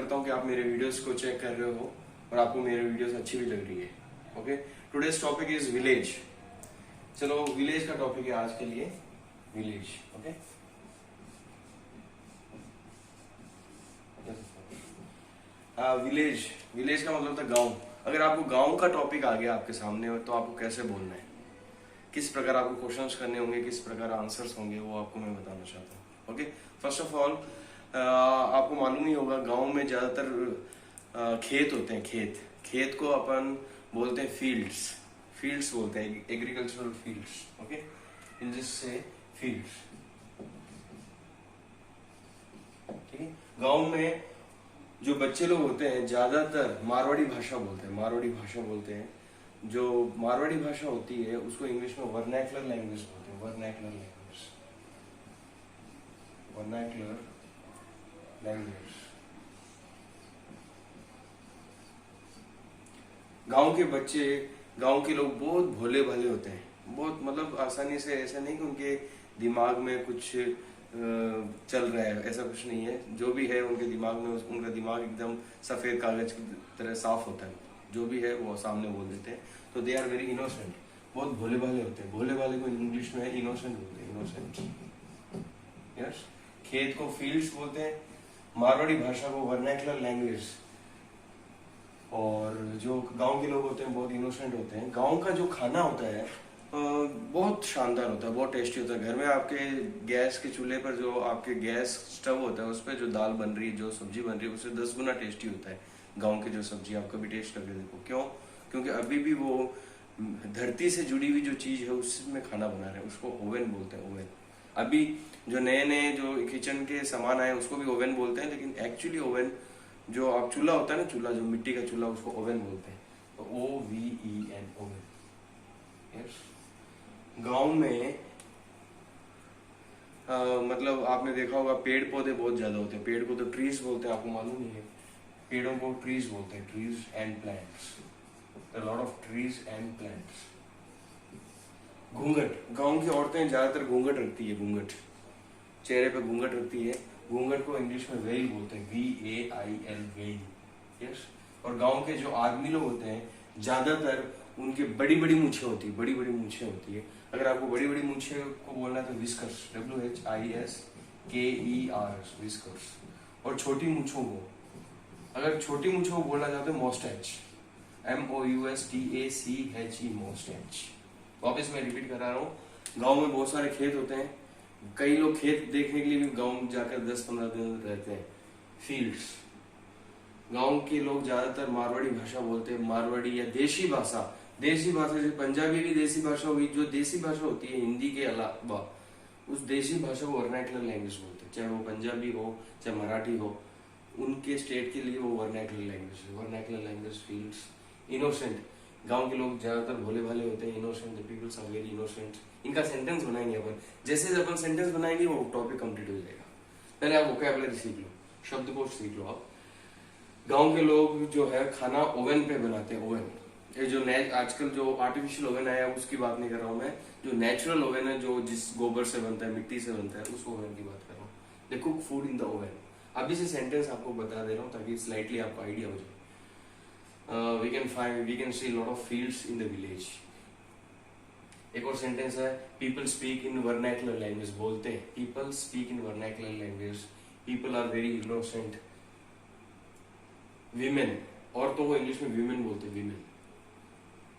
करता हूँ कि आप मेरे वीडियोस को चेक कर रहे हो और आपको मेरे वीडियोस अच्छी भी लग रही है। Okay, today's topic is village. चलो विलेज का टॉपिक है आज के लिए, विलेज। ओके, विलेज, विलेज का मतलब था गांव। अगर आपको गांव का टॉपिक आ गया आपके सामने तो आपको कैसे बोलना है, किस प्रकार आपको क्वेश्चंस करने होंगे, किस प्रकार आंसर्स होंगे, वो आपको मैं बताना चाहता हूँ। ओके, फर्स्ट ऑफ ऑल आपको मालूम ही होगा गांव में ज्यादातर खेत होते हैं। खेत को अपन बोलते हैं फील्ड्स बोलते हैं, एग्रीकल्चरल फील्ड्स। ओके, इन जिससे फील्ड्स, ठीक है। गांव में जो बच्चे लोग होते हैं ज्यादातर मारवाड़ी भाषा बोलते हैं। जो मारवाड़ी भाषा होती है उसको इंग्लिश में वर्नैकुलर लैंग्वेज बोलते हैं। Vernacular language. गांव के बच्चे, गांव के लोग बहुत भोले भाले होते हैं। बहुत मतलब आसानी से, ऐसा नहीं कि उनके दिमाग में कुछ चल रहा है, ऐसा कुछ नहीं है। जो भी है उनके दिमाग में, उनका दिमाग एकदम सफेद कागज की तरह साफ होता है। जो भी है वो सामने बोल देते हैं। तो दे आर वेरी इनोसेंट, बहुत भोले भाले होते हैं। भोले भाले को इंग्लिश में इनोसेंट बोलते हैं, इनोसेंट। यस, खेत को फील्ड्स बोलते हैं, मारवाड़ी भाषा को वर्नैकुलर लैंग्वेज। और जो गांव के लोग होते हैं बहुत इनोसेंट होते हैं। गांव का जो खाना होता है बहुत शानदार होता है, बहुत टेस्टी होता है। घर में आपके गैस के चूल्हे पर जो आपके गैस स्टव होता है उस पर जो दाल बन रही है, जो सब्जी बन रही है, उससे 10 गुना टेस्टी होता है गांव के जो सब्जी। आप कभी टेस्ट करके देखो। क्यों? क्योंकि अभी भी वो धरती से जुड़ी हुई जो चीज है उसमें खाना बना रहे हैं, उसको ओवन बोलते हैं, ओवन। अभी जो नए जो किचन के सामान आए उसको भी ओवन बोलते हैं, लेकिन एक्चुअली ओवन जो आप चूल्हा होता है ना, चूल्हा जो मिट्टी का चूल्हा, उसको ओवन बोलते हैं। तो OVEN, ओवन। यस, गांव में मतलब आपने देखा होगा पेड़ पौधे बहुत ज्यादा होते हैं। पेड़ को तो ट्रीज बोलते हैं, आपको मालूम नहीं है। पेड़ों को ट्रीज बोलते हैं, trees and plants. A lot of trees and plants. घूंघट, गांव की औरतें ज्यादातर घूंघट रखती है, घूंघट, चेहरे पे घूंघट रखती है। घूंघट को इंग्लिश में वेल बोलते हैं, VAIL, वेल। यस, और गांव के जो आदमी लोग होते हैं ज्यादातर उनके बड़ी बड़ी मूछें होती है, बड़ी बड़ी मूछें होती है। अगर आपको बड़ी बड़ी मूछें को बोलना है तो विस्कर्स, WHISKERS, विस्कर्स। और छोटी मूछों को, अगर छोटी मूछों को बोलना चाहते हैं मॉस्टैच, MOUSTACHE, मॉस्टैच। वापस मैं रिपीट करा रहा हूँ, गांव में बहुत सारे खेत होते हैं। कई लोग खेत देखने के लिए भी गांव जाकर 10-15 दिन रहते हैं। फील्ड्स, गांव के लोग ज्यादातर मारवाड़ी भाषा बोलते हैं, मारवाड़ी या देशी भाषा जैसे पंजाबी भी देसी भाषा हुई। जो देसी भाषा होती है हिंदी के अलावा, उस देसी भाषा को वर्नैकुलर लैंग्वेज बोलते हैं। चाहे वो पंजाबी हो, चाहे मराठी हो, उनके स्टेट के लिए वो वर्नैकुलर लैंग्वेज है। Vernacular language, fields, innocent. गांव के लोग ज्यादातर भोले भाले होते हैं, innocent. The peoples are very innocent. इनका सेंटेंस बनाएंगे अपन, जैसे अपन सेंटेंस बनाएंगे वो टॉपिक कंप्लीट हो जाएगा। पहले आप वोकैबुलरी सीख लो, शब्दकोश सीख लो आप। गांव के लोग जो है खाना ओवन पे बनाते हैं, ओवन। ये जो आजकल जो आर्टिफिशियल ओवन आया है उसकी बात नहीं कर रहा हूँ मैं, जो नेचुरल ओवन है, जो जिस गोबर से बनता है, मिट्टी से बनता है, उस ओवन की बात कर रहा हूँ। They cook food in the oven. अभी से सेंटेंस आपको बता दे रहा हूँ ताकि स्लाइटली आपको आइडिया हो जाए। we can see a lot of fields in the village. एक और सेंटेंस है, people speak in vernacular language, बोलते हैं people speak in vernacular language, people are very innocent. women, औरतों को इंग्लिश में women बोलते हैं,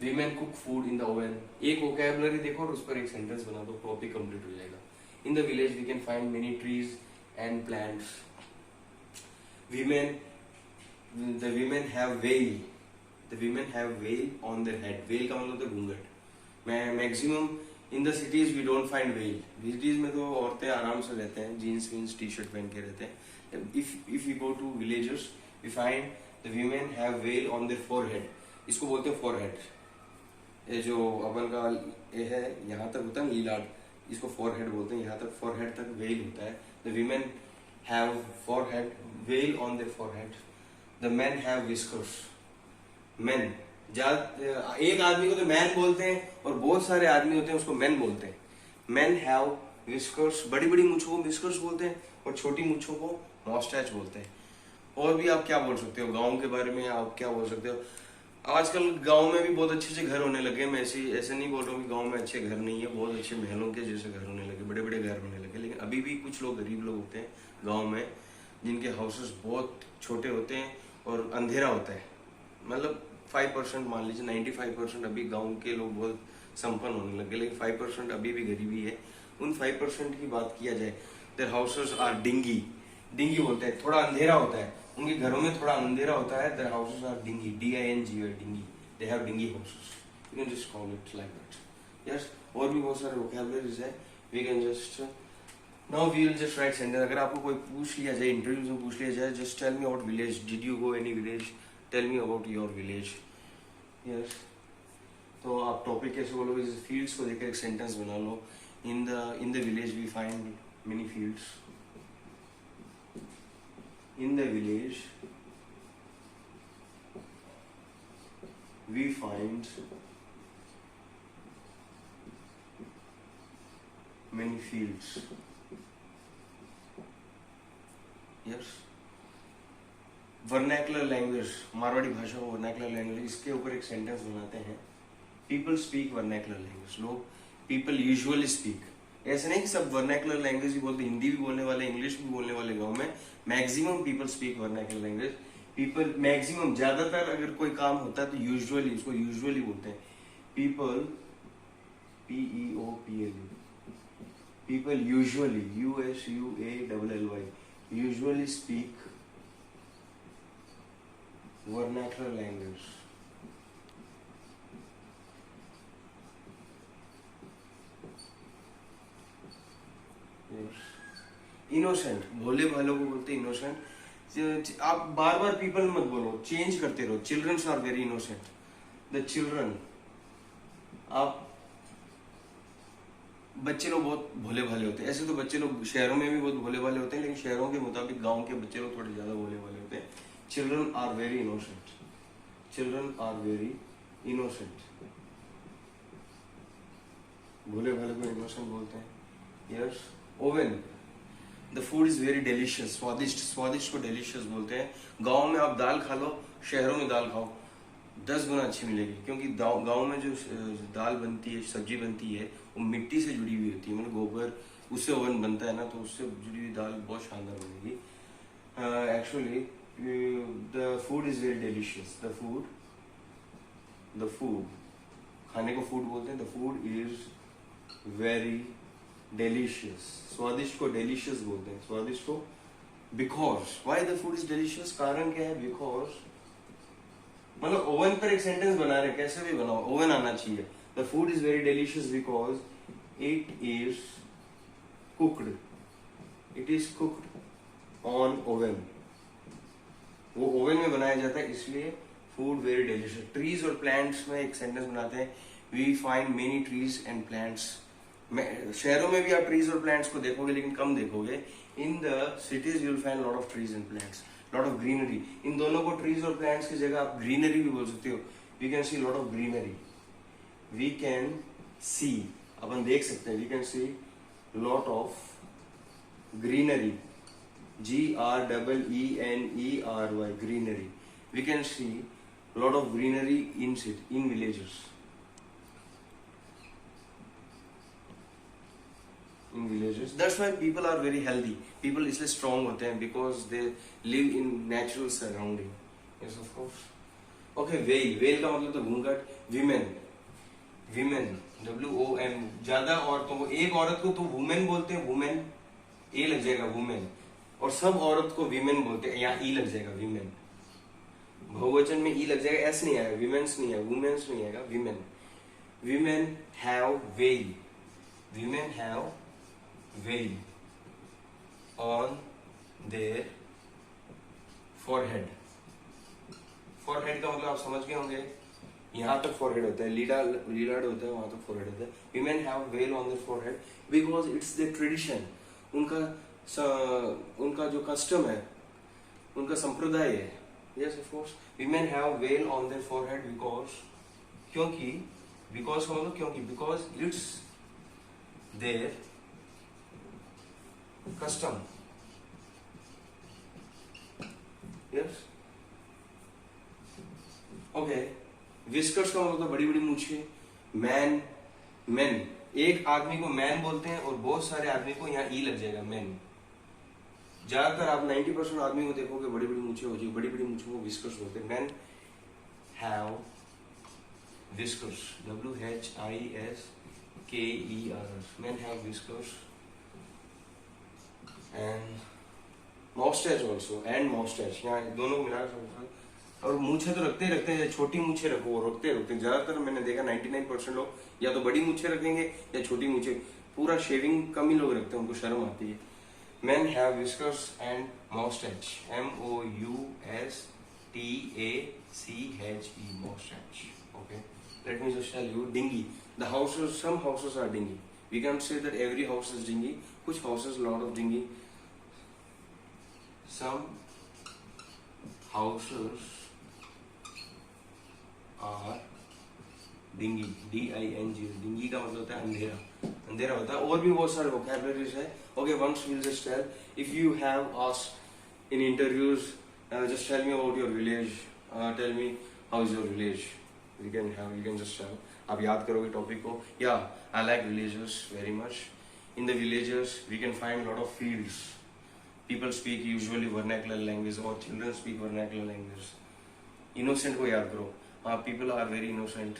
women cook food in the oven. एक वोकैबुलरी देखो और उस पर एक सेंटेंस बना दो, टॉपिक कंप्लीट हो जाएगा। in the village we can find many trees and plants. The women have veil. The women have veil on their head. Veil का मतलब होता है घूंघट। Maximum in the cities we don't find veil. Cities में तो औरतें आराम से रहते हैं, जीन्स वीन्स टी शर्ट पहन के रहते हैं। If you go to villages we find the women have veil on their forehead. इसको बोलते हैं फोरहेड। ये जो अपन का ये है यहाँ तक होता है ना ईलाड, इसको फोरहेड बोलते हैं। यहाँ तक फोरहेड तक वेल होता है। The women have forehead, well on their forehead. The men have whiskers. Main, एक आदमी को तो मैन बोलते हैं और बहुत सारे आदमी होते हैं उसको मेन बोलते हैं। मेन हैव विस्कर्स, बड़ी बड़ी मूंछों को विस्कर्स बोलते हैं और छोटी मूंछों को मॉस्टैच बोलते हैं। और भी आप क्या बोल सकते हो गांव के बारे में, आप क्या बोल सकते हो? आजकल गांव में भी बहुत अच्छे अच्छे घर होने लगे। मैं ऐसे नहीं बोल रहा हूँ कि गांव में अच्छे घर नहीं है, बहुत अच्छे महलों के जैसे घर होने लगे, बड़े बड़े घर होने लगे। लेकिन अभी भी कुछ लोग गरीब लोग होते हैं गांव में, जिनके हाउसेस बहुत छोटे होते हैं और अंधेरा होता है। मतलब 5% मान लीजिए, 95% अभी गाँव के लोग बहुत संपन्न होने लगे, लेकिन 5% अभी भी गरीबी है। उन 5% की बात किया जाए, their houses are dingy. Dingy बोलते हैं, थोड़ा अंधेरा होता है उनके घरों में, थोड़ा अंधेरा होता है। Their houses are dingy, DING, dingy. They have dingy houses, you can just call it like that. Yes, और भी बहुत सारे वोकैबुलरीज है। We can just now we will just write sentence. अगर आपको कोई पूछ लिया जाए, इंटरव्यूज में पूछ लिया जाए, just tell me about village, did you go any village, tell me about your village. Yes, तो आप टॉपिक कैसे बोलोगे? जैसे फील्ड्स को देखकर एक सेंटेंस बना लो। In the village we find many fields. In the village, we find many fields. Yes. Vernacular language, Marwari भाषा को वर्नैकुलर लैंग्वेज, इसके ऊपर एक सेंटेंस बनाते हैं। People speak vernacular language. लोग, पीपल यूजुअली स्पीक। ऐसे नहीं कि सब वर्नैकुलर लैंग्वेज भी बोलते, हिंदी भी बोलने वाले, इंग्लिश भी बोलने वाले गांव में। Maximum people speak vernacular language. People maximum, ज्यादातर अगर कोई काम होता है तो यूजुअली, उसको यूजुअली बोलते हैं। People, PEOPL, people usually, USUALLY, usually speak vernacular language. Innocent, भोले भालों को बोलते हैं इनोसेंट। आप बार बार पीपल मत बोलो, चेंज करते रहो। Childrens are very innocent, the children. आप, बच्चे लोग बहुत भोले भाले होते हैं। ऐसे तो बच्चे लोग शहरों में भी बहुत भोले भाले होते हैं, लेकिन शहरों के मुताबिक गांव के बच्चे लोग थोड़े ज्यादा भोले भाले होते हैं। Children are very innocent, children are very innocent. भोले भाले को इनोसेंट बोलते हैं। Yes, oven, the food is very delicious, स्वादिष्ट। स्वादिष्ट को डिलीशियस बोलते हैं। गांव में आप दाल खा लो, शहरों में दाल खाओ, 10 गुना अच्छी मिलेगी। क्योंकि गांव में जो दाल बनती है, सब्जी बनती है, वो मिट्टी से जुड़ी हुई होती है। मतलब गोबर, उससे ओवन बनता है ना, तो उससे जुड़ी हुई दाल बहुत शानदार बनेगी। Actually the food is very delicious. The food, खाने को फूड बोलते हैं। The food is very delicious. स्वादिष्ट को डिलीशियस बोलते हैं, स्वादिष्ट को। Because, why the food is delicious, कारण क्या है? बिकॉज, मतलब ओवन पर एक सेंटेंस बना रहे, कैसे भी बनाओ, ओवन आना चाहिए। The food is very delicious because it is cooked, it is cooked on oven. वो ओवन में बनाया जाता है, इसलिए फूड वेरी डिलीशियस। ट्रीज और प्लांट्स में एक सेंटेंस बनाते हैं, we find many trees and plants. शहरों में भी आप ट्रीज और प्लांट्स को देखोगे, लेकिन कम देखोगे। In the cities you will find lot of trees and plants, lot of greenery. इन दोनों को, ट्रीज और प्लांट्स की जगह आप ग्रीनरी भी बोल सकते हो। We can see lot of greenery, we can see, अपन देख सकते हैं, we can see lot of greenery, GREENERY, greenery. We can see lot of greenery in villages. In villages, that's why people are very healthy. People इसलिए strong होते हैं, because they live in natural surrounding. Yes, of course. Okay, veil, veil का मतलब तो घूंघट। women, women, WOM, ज्यादा औरतों को, एक औरत को तो women बोलते हैं, women, ए लग जाएगा women, और सब औरत को वीमेन बोलते हैं, यहाँ ई लग जाएगा वीमेन। बहुवचन में ई लग जाएगा, एस नहीं आएगा, वीमेन्स नहीं आएगा, वुमेन्स नहीं आएगा, women. Women have well, women have veil on their forehead. Forehead का मतलब आप समझ गए होंगे, यहाँ तक फॉरहेड होता है, लीडाड होता है, वहां तक फॉरहेड होता है। Women have veil on their forehead because it's their tradition. उनका जो कस्टम है, उनका संप्रदाय है। Yes, of course, women have veil on their forehead because, क्योंकि, बिकॉज का मतलब क्योंकि, because it's their custom. Yes okay. Whiskers का मतलब बड़ी बड़ी मूछें। मैन, मैन, एक आदमी को मैन बोलते हैं और बहुत सारे आदमी को यहाँ ई लग जाएगा, मैन। ज्यादातर आप 90% आदमी को देखोगे बड़ी बड़ी मूछें हो जाएगी, बड़ी बड़ी मूछों को विस्कर्स बोलते हैं। Man have whiskers, WHISKERS, man have whiskers and moustache also, and moustache, यहाँ दोनों को मिलाकर। और मूछे तो रखते ही रखते हैं, छोटी मूछे रखो वो रखते हैं। ज्यादातर मैंने देखा 99% लोग या तो बड़ी मूछे रखेंगे या छोटी मूछे, पूरा शेविंग कम ही लोग रखते हैं, उनको शर्म आती है। Men have whiskers and mustache, MOUSTACHE, mustache. Okay, let me just tell you, dinghy. The houses, some houses are dinghy. We can't say that every house is dinghy. Kuch houses, lot of dinghy. Some houses are dingy, DING, dingy का मतलब होता है अंधेरा, अंधेरा होता है। और भी बहुत सारे वोकैबुलरीज है। Okay, once we'll just tell, if you have asked in interviews, just tell me about your village, tell me how is your village, you can just tell. आप याद करोगे टॉपिक को। या I like villages very much. In the villages we can find lot of fields, people speak usually vernacular language और children speak vernacular language. Innocent को याद करो, people are very innocent,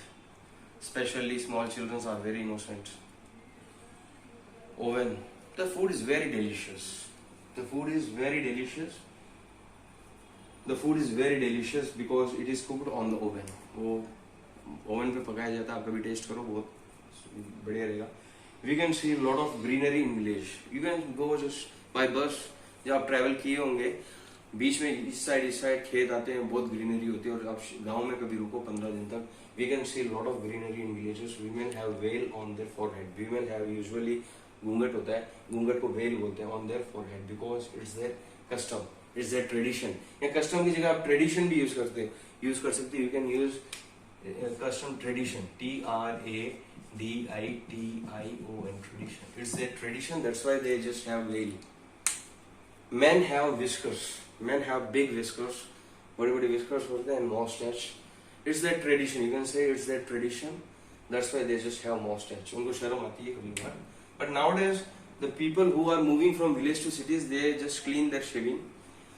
especially small children are very innocent. Oven, the food is very delicious. The food is very delicious. The food is very delicious because it is cooked on the oven. वो oven पे पकाया जाता है, आप कभी test करो, बहुत बढ़िया रहेगा। We can see lot of greenery in village. You can go just by bus, जब आप ट्रैवल किए होंगे, बीच में इस साइड खेत आते हैं, बहुत ग्रीनरी होती है। और आप गांव में कभी रुको 15 दिन तक, we can see lot of greenery in villages. Women have veil on their forehead, women have usually घूंघट होता है, घूंघट को वेल बोलते हैं, on their forehead, because it's their custom, it's their tradition. या कस्टम की जगह आप ट्रेडिशन भी यूज कर सकते, you can use custom tradition, TRADITION, tradition, it's their tradition, that's why they just have veil. Men have whiskers. Men have big whiskers. बड़े बड़े whiskers होते हैं, mustache. It's their tradition. You can say it's their tradition. That's why they just have mustache. उनको शर्म आती है कभी बार. But nowadays, the people who are moving from village to cities, they just clean their shaving.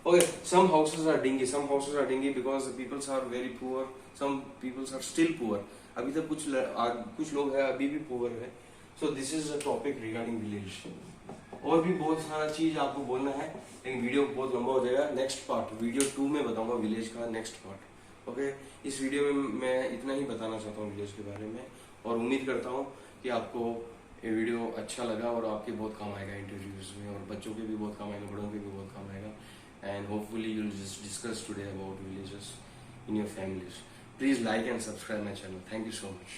Okay, some houses are dingy. Some houses are dingy because the peoples are very poor. Some peoples are still poor. अभी तक कुछ लोग हैं अभी भी poor है. So this is a topic regarding village. और भी बहुत सारा चीज आपको बोलना है, लेकिन वीडियो बहुत लंबा हो जाएगा। नेक्स्ट पार्ट, वीडियो 2 में बताऊंगा विलेज का नेक्स्ट पार्ट। ओके, इस वीडियो में मैं इतना ही बताना चाहता हूँ विलेज के बारे में, और उम्मीद करता हूँ कि आपको ये वीडियो अच्छा लगा और आपके बहुत काम आएगा इंटरव्यूज में, और बच्चों के भी बहुत काम आएगा, बड़ों के भी बहुत काम आएगा। And hopefully you will just discuss today about villages in your families. Please like and subscribe my channel. Thank you so much.